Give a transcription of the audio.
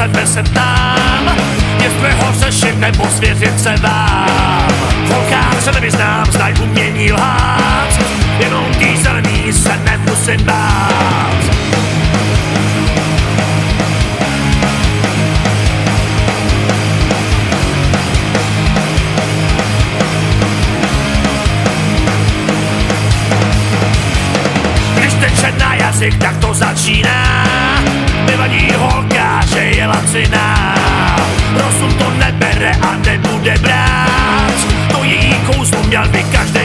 sedme se ptám, jestli ho řešit nebo svěřit se vám. V holkách se nevyznám, znaj umění lhát, jenom tý zelený se nemusím bát. Když teče na jazyk, tak to začíná. Nevadí holka, že je laciná. Rozum to nebere a nebude brát. To její kouzlo měl by každý